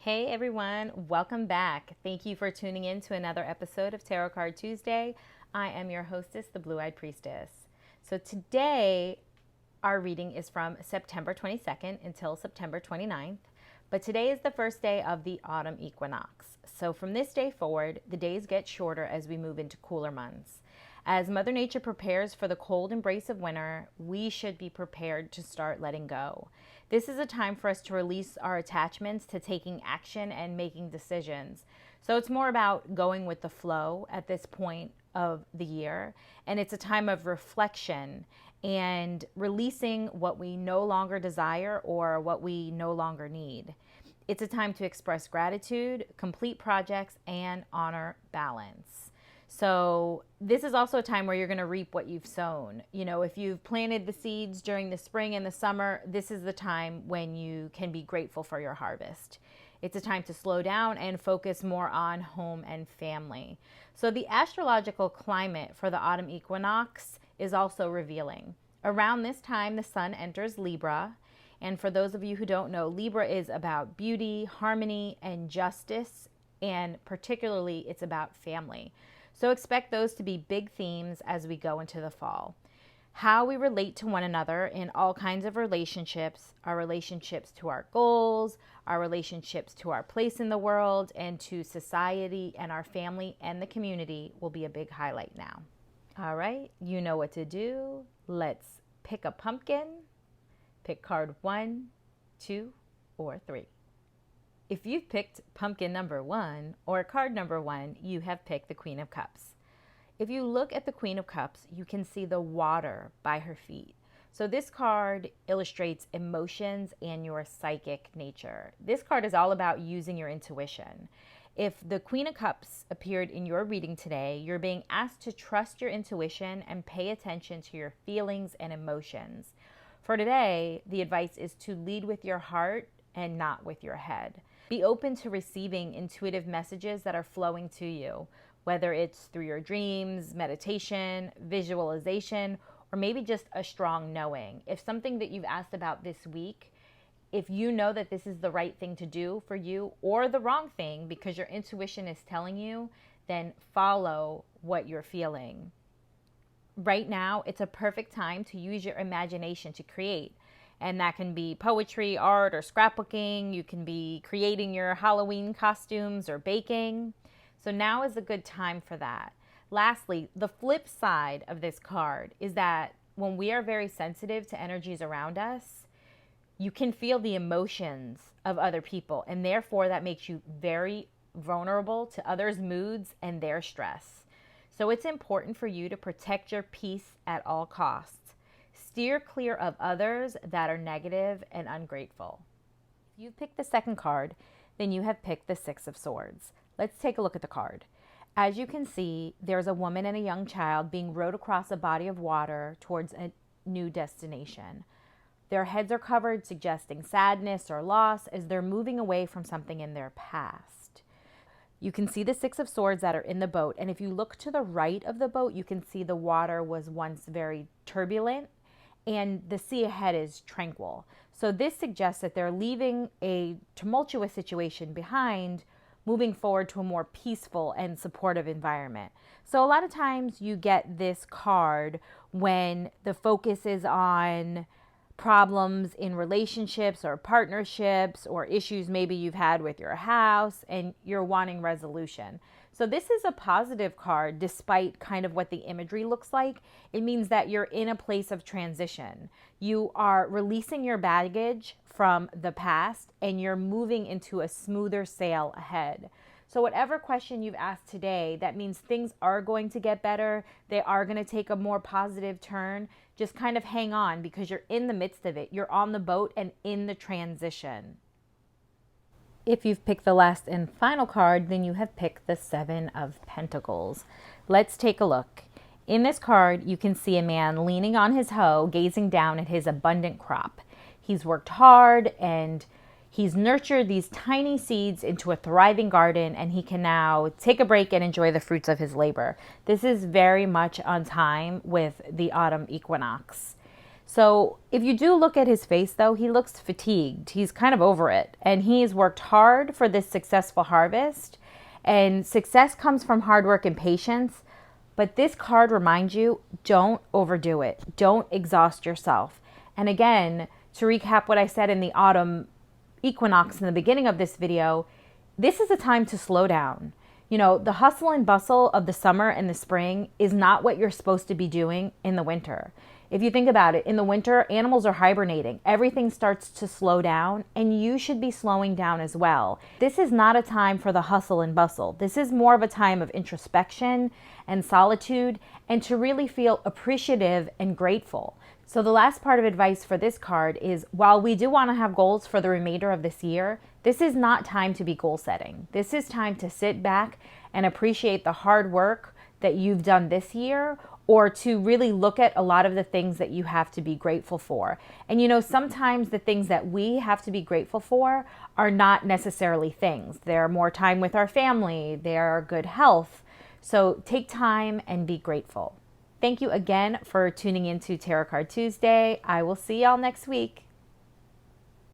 Hey everyone, welcome back. Thank you for tuning in to another episode of Tarot Card Tuesday. I am your hostess, the Blue-Eyed Priestess. So today, our reading is from September 22nd until September 29th. But today is the first day of the Autumn Equinox. So from this day forward, the days get shorter as we move into cooler months. As Mother Nature prepares for the cold embrace of winter, we should be prepared to start letting go. This is a time for us to release our attachments to taking action and making decisions. So it's more about going with the flow at this point of the year. And it's a time of reflection and releasing what we no longer desire or what we no longer need. It's a time to express gratitude, complete projects, and honor balance. So this is also a time where you're going to reap what you've sown. You know, if you've planted the seeds during the spring and the summer, this is the time when you can be grateful for your harvest. It's a time to slow down and focus more on home and family. So the astrological climate for the autumn equinox is also revealing. Around this time, the sun enters Libra. And for those of you who don't know, Libra is about beauty, harmony, and justice. And particularly, it's about family. So expect those to be big themes as we go into the fall. How we relate to one another in all kinds of relationships, our relationships to our goals, our relationships to our place in the world, and to society and our family and the community will be a big highlight now. All right, you know what to do. Let's pick a pumpkin. Pick card 1, 2, or 3. If you've picked pumpkin number 1 or card number 1, you have picked the Queen of Cups. If you look at the Queen of Cups, you can see the water by her feet. So this card illustrates emotions and your psychic nature. This card is all about using your intuition. If the Queen of Cups appeared in your reading today, you're being asked to trust your intuition and pay attention to your feelings and emotions. For today, the advice is to lead with your heart and not with your head. Be open to receiving intuitive messages that are flowing to you, whether it's through your dreams, meditation, visualization, or maybe just a strong knowing. If something that you've asked about this week, if you know that this is the right thing to do for you or the wrong thing because your intuition is telling you, then follow what you're feeling. Right now, it's a perfect time to use your imagination to create. And that can be poetry, art, or scrapbooking. You can be creating your Halloween costumes or baking. So now is a good time for that. Lastly, the flip side of this card is that when we are very sensitive to energies around us, you can feel the emotions of other people. And therefore, that makes you very vulnerable to others' moods and their stress. So it's important for you to protect your peace at all costs. Steer clear of others that are negative and ungrateful. If you've picked the second card, then you have picked the Six of Swords. Let's take a look at the card. As you can see, there's a woman and a young child being rowed across a body of water towards a new destination. Their heads are covered, suggesting sadness or loss as they're moving away from something in their past. You can see the Six of Swords that are in the boat, and if you look to the right of the boat, you can see the water was once very turbulent and the sea ahead is tranquil. So this suggests that they're leaving a tumultuous situation behind, moving forward to a more peaceful and supportive environment. So a lot of times you get this card when the focus is on problems in relationships or partnerships or issues maybe you've had with your house and you're wanting resolution. So this is a positive card despite kind of what the imagery looks like. It means that you're in a place of transition. You are releasing your baggage from the past and you're moving into a smoother sail ahead. So whatever question you've asked today, that means things are going to get better. They are going to take a more positive turn. Just kind of hang on because you're in the midst of it. You're on the boat and in the transition. If you've picked the last and final card, then you have picked the Seven of Pentacles. Let's take a look. In this card, you can see a man leaning on his hoe, gazing down at his abundant crop. He's worked hard and he's nurtured these tiny seeds into a thriving garden, and he can now take a break and enjoy the fruits of his labor. This is very much on time with the autumn equinox. So if you do look at his face, though, he looks fatigued. He's kind of over it. And he's worked hard for this successful harvest. And success comes from hard work and patience. But this card reminds you, don't overdo it. Don't exhaust yourself. And again, to recap what I said in the autumn equinox in the beginning of this video, this is a time to slow down. You know, the hustle and bustle of the summer and the spring is not what you're supposed to be doing in the winter. If you think about it, in the winter, animals are hibernating. Everything starts to slow down, and you should be slowing down as well. This is not a time for the hustle and bustle. This is more of a time of introspection and solitude, and to really feel appreciative and grateful. So the last part of advice for this card is, while we do want to have goals for the remainder of this year, this is not time to be goal setting. This is time to sit back and appreciate the hard work that you've done this year, or to really look at a lot of the things that you have to be grateful for. And you know, sometimes the things that we have to be grateful for are not necessarily things. They're more time with our family, they're good health. So take time and be grateful. Thank you again for tuning into Tarot Card Tuesday. I will see y'all next week.